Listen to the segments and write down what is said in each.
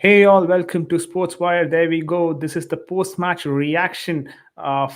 Hey all, welcome to Sportswire. There we go. This is the post-match reaction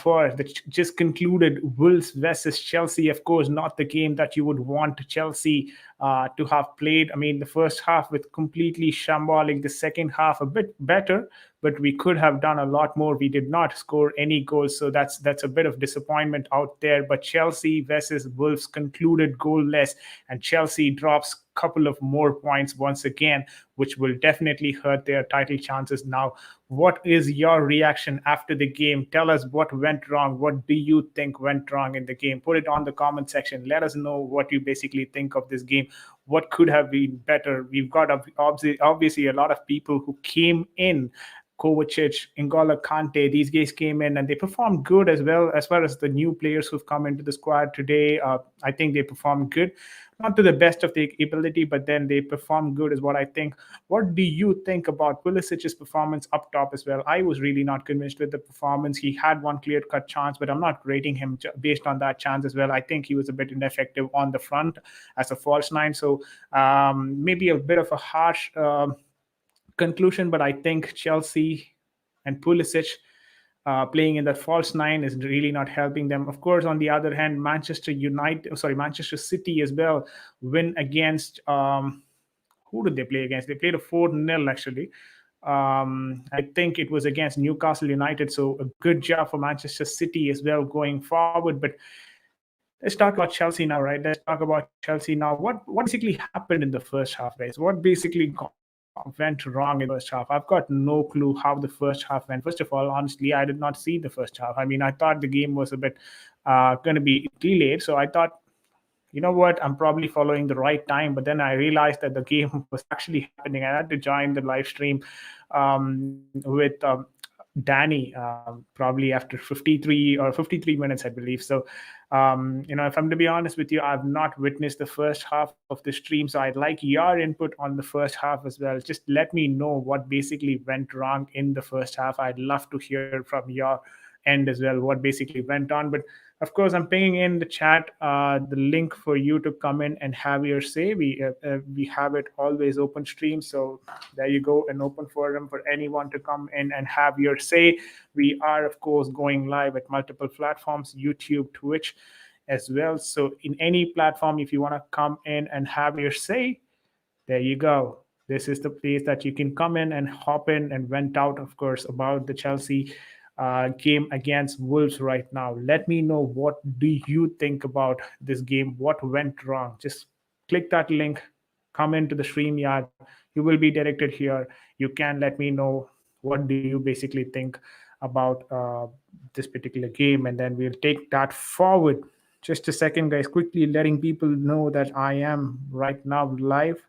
for the just concluded Wolves versus Chelsea. Of course, not the game that you would want Chelsea to have played. I mean, the first half with completely shambolic. The second half a bit better, but we could have done a lot more. We did not score any goals, so that's a bit of disappointment out there. But Chelsea versus Wolves concluded goalless, and Chelsea drops couple of more points once again, which will definitely hurt their title chances. Now, what is your reaction after the game? Tell us what went wrong. What do you think went wrong in the game? Put it on the comment section. Let us know what you basically think of this game. What could have been better? We've got obviously a lot of people who came in. Kovacic, N'Golo Kante, these guys came in and they performed good as well. As far as the new players who've come into the squad today, I think they performed good. Not to the best of their ability, but then they performed good, is what I think. What do you think about Pulisic's performance up top as well? I was really not convinced with the performance. He had one clear-cut chance, but I'm not rating him based on that chance as well. I think he was a bit ineffective on the front as a false nine. So maybe a bit of a harsh conclusion, but I think Chelsea and Pulisic playing in that false nine is really not helping them. Of course, on the other hand, Manchester City as well win against who did they play against? They played a 4-0 actually. I think it was against Newcastle United. So a good job for Manchester City as well going forward. But let's talk about Chelsea now, right? Let's talk about Chelsea now. What basically happened in the first half, guys? What basically went wrong in the first half? I've got no clue how the first half went. First of all, honestly, I did not see the first half. I mean, I thought the game was a bit going to be delayed, so I thought, you know what, I'm probably following the right time. But then I realized that the game was actually happening. I had to join the live stream with Danny probably after 53 minutes, I believe. So, if I'm to be honest with you, I've not witnessed the first half of the stream. So I'd like your input on the first half as well. Just let me know what basically went wrong in the first half. I'd love to hear from your end as well what basically went on. But of course, I'm pinging in the chat the link for you to come in and have your say. We have it always open stream, so there you go, an open forum for anyone to come in and have your say. We are, of course, going live at multiple platforms: YouTube, Twitch, as well. So in any platform, if you want to come in and have your say, there you go. This is the place that you can come in and hop in and vent out, of course, about the Chelsea game against Wolves right now. Let me know what do you think about this game? What went wrong? Just click that link, come into the stream yard. You will be directed here. You can let me know what do you basically think about this particular game, and then we'll take that forward. Just a second, guys. Quickly letting people know that I am right now live.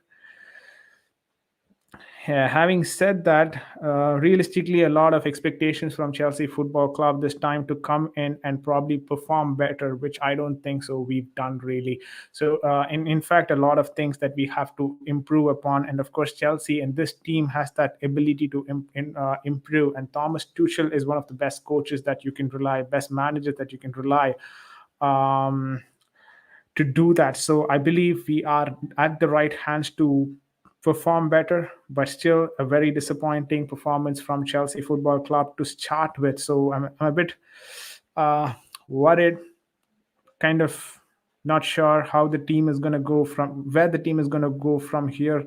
Yeah, having said that, realistically, a lot of expectations from Chelsea Football Club this time to come in and probably perform better, which I don't think so. We've done really so. In fact, a lot of things that we have to improve upon, and of course, Chelsea and this team has that ability to improve. And Thomas Tuchel is one of the best coaches that you can rely, best managers that you can rely. Um, to do that. So I believe we are at the right hands to perform better, but still a very disappointing performance from Chelsea Football Club to start with. So I'm a bit worried, kind of not sure how the team is going to go from where the team is going to go from here.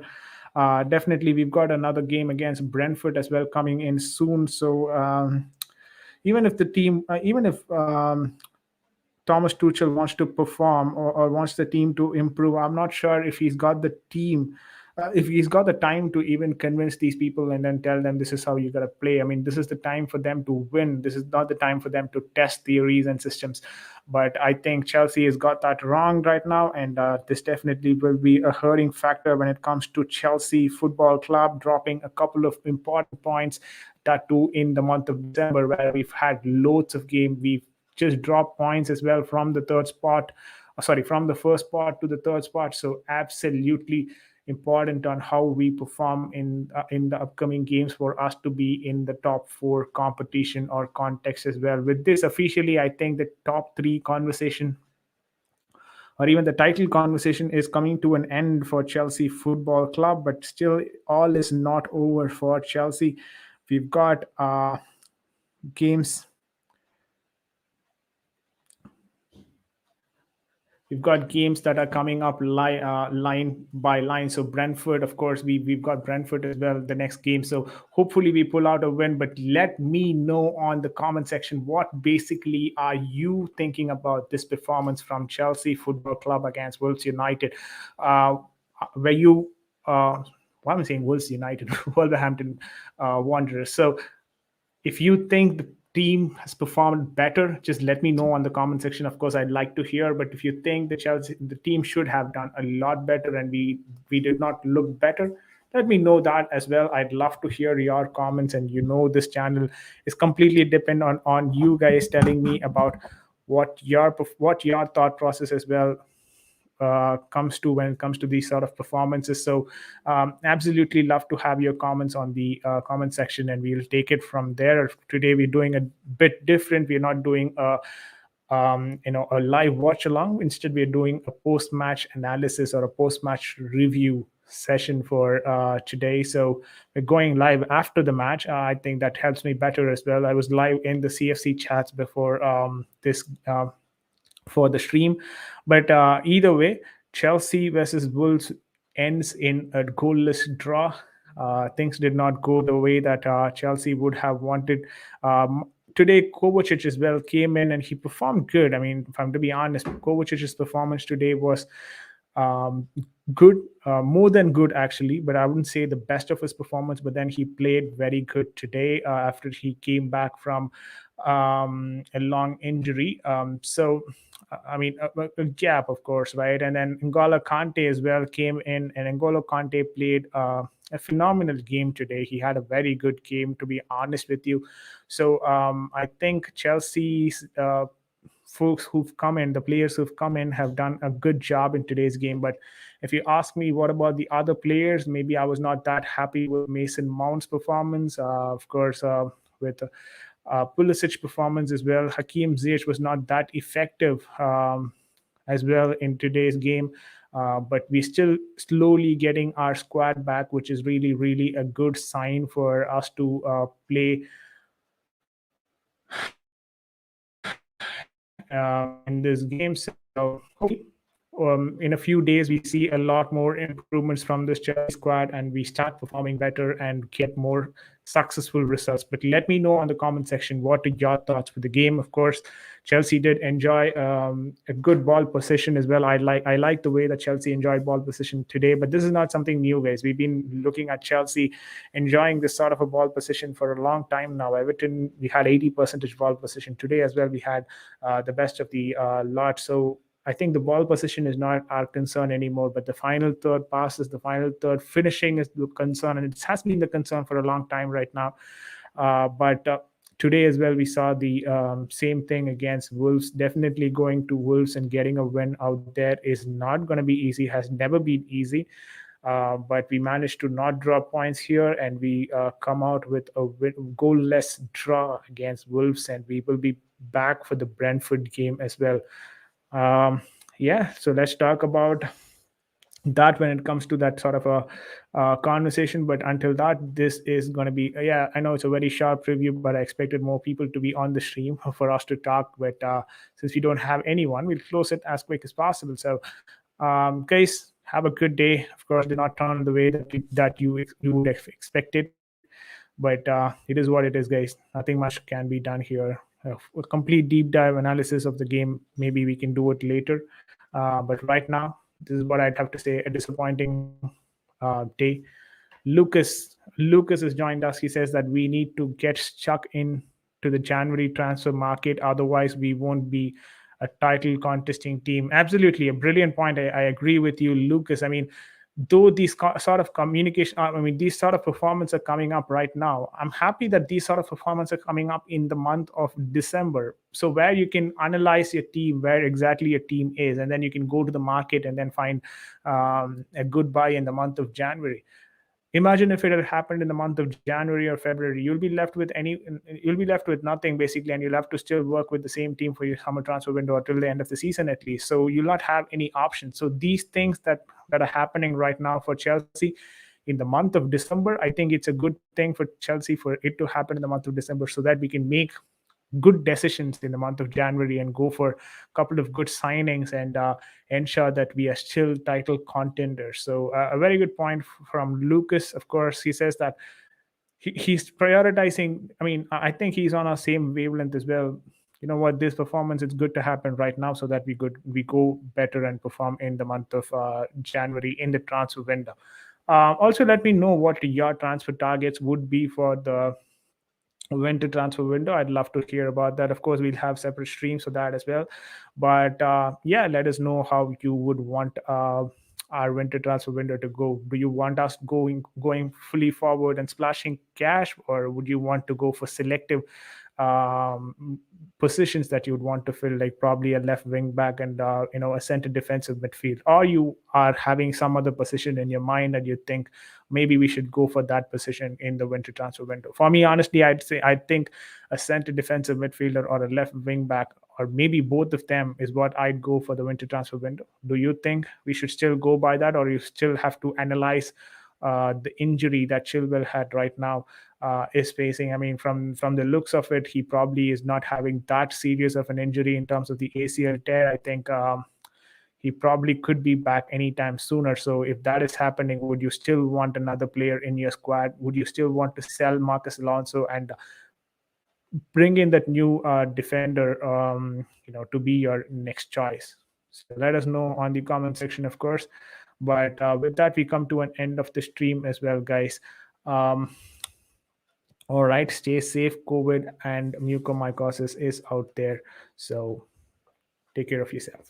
Definitely, we've got another game against Brentford as well coming in soon. So even if Thomas Tuchel wants to perform or wants the team to improve, I'm not sure if he's got the team, if he's got the time to even convince these people and then tell them this is how you got to play. I mean, this is the time for them to win. This is not the time for them to test theories and systems. But I think Chelsea has got that wrong right now, and this definitely will be a hurting factor when it comes to Chelsea Football Club dropping a couple of important points. That too in the month of December, where we've had loads of games. We've just drop points as well from the third spot, from the first spot to the third spot. So absolutely important on how we perform in the upcoming games for us to be in the top four competition or context as well. With this officially, I think the top three conversation or even the title conversation is coming to an end for Chelsea Football Club, but still, all is not over for Chelsea. We've got games We've got games that are coming up line by line. So Brentford, of course, we've got Brentford as well the next game. So hopefully we pull out a win. But let me know on the comment section what basically are you thinking about this performance from Chelsea Football Club against Wolves United? Were you why am I saying Wolves United, Wolverhampton Wanderers? So if you think the team has performed better, just let me know on the comment section. Of course, I'd like to hear. But if you think the team should have done a lot better and we did not look better, let me know that as well. I'd love to hear your comments. And this channel is completely dependent on you guys telling me about what your thought process as well comes to when it comes to these sort of performances. So absolutely love to have your comments on the comment section, and we'll take it from there. Today we're doing a bit different. We're not doing a live watch along. Instead, we're doing a post match analysis or a post match review session for today. So we're going live after the match. I think that helps me better as well. I was live in the CFC chats before this for the stream. But either way, Chelsea versus Wolves ends in a goalless draw. Things did not go the way that Chelsea would have wanted. Today, Kovacic as well came in and he performed good. I mean, if I'm to be honest, Kovacic's performance today was um, good, more than good actually, but I wouldn't say the best of his performance. But then he played very good today after he came back from a long injury. I mean, a gap, of course, right? And then N'Golo Kante as well came in, and N'Golo Kante played a phenomenal game today. He had a very good game, to be honest with you. So I think Chelsea's folks who've come in, the players who've come in, have done a good job in today's game. But if you ask me, what about the other players? Maybe I was not that happy with Mason Mount's performance. Of course, with Pulisic performance as well. Hakim Ziyech was not that effective as well in today's game. But we still slowly getting our squad back, which is really, really a good sign for us to play in this game. So hopefully, in a few days, we see a lot more improvements from this Chelsea squad and we start performing better and get more successful results. But let me know on the comment section what are your thoughts for the game. Of course, Chelsea did enjoy a good ball possession as well. I like the way that Chelsea enjoyed ball possession today, but this is not something new, guys. We've been looking at Chelsea enjoying this sort of a ball possession for a long time now. Everton, we had 80% ball possession today as well. We had the best of the lot. So I think the ball position is not our concern anymore, but the final third passes, the final third finishing is the concern, and it has been the concern for a long time right now. But today as well, we saw the same thing against Wolves. Definitely going to Wolves and getting a win out there is not going to be easy, has never been easy. But we managed to not draw points here, and we come out with a goalless draw against Wolves, and we will be back for the Brentford game as well. Yeah, so let's talk about that when it comes to that sort of a conversation. But until that, this is going to be yeah, I know it's a very sharp review, but I expected more people to be on the stream for us to talk. But since we don't have anyone, we'll close it as quick as possible. So guys, have a good day. Of course, did not turn the way that you would have expected, but it is what it is, guys. Nothing much can be done here. A complete deep dive analysis of the game, maybe we can do it later. But right now, this is what I'd have to say: a disappointing day. Lucas has joined us. He says that we need to get stuck in to the January transfer market, otherwise we won't be a title contesting team. Absolutely, a brilliant point. I agree with you, Lucas. I mean, though these sort of communication, I mean, these sort of performances are coming up right now. I'm happy that these sort of performances are coming up in the month of December. So where you can analyze your team, where exactly your team is, and then you can go to the market and then find a good buy in the month of January. Imagine if it had happened in the month of January or February, you'll be left with nothing basically, and you'll have to still work with the same team for your summer transfer window until the end of the season at least. So you'll not have any options. So these things that are happening right now for Chelsea in the month of December, I think it's a good thing for Chelsea for it to happen in the month of December, so that we can make good decisions in the month of January and go for a couple of good signings and ensure that we are still title contenders. So a very good point from Lucas. Of course, he says that he's prioritizing. I mean, I think he's on our same wavelength as well. You know what? This performance, it's good to happen right now so that we go better and perform in the month of January in the transfer window. Also, let me know what your transfer targets would be for the winter transfer window. I'd love to hear about that. Of course, we'll have separate streams for that as well. But yeah, let us know how you would want our winter transfer window to go. Do you want us going fully forward and splashing cash, or would you want to go for selective positions that you would want to fill, like probably a left wing back and a center defensive midfield, or you are having some other position in your mind and you think maybe we should go for that position in the winter transfer window? For me, honestly, I think a center defensive midfielder or a left wing back, or maybe both of them, is what I'd go for the winter transfer window. Do you think we should still go by that, or you still have to analyze the injury that Chilwell had right now is facing? I mean, from the looks of it, he probably is not having that serious of an injury in terms of the ACL tear. I think he probably could be back anytime sooner. So if that is happening, would you still want another player in your squad? Would you still want to sell Marcus Alonso and bring in that new defender, to be your next choice? So let us know on the comment section, of course. But with that, we come to an end of the stream as well, guys. All right, stay safe. COVID and mucormycosis is out there, so take care of yourself.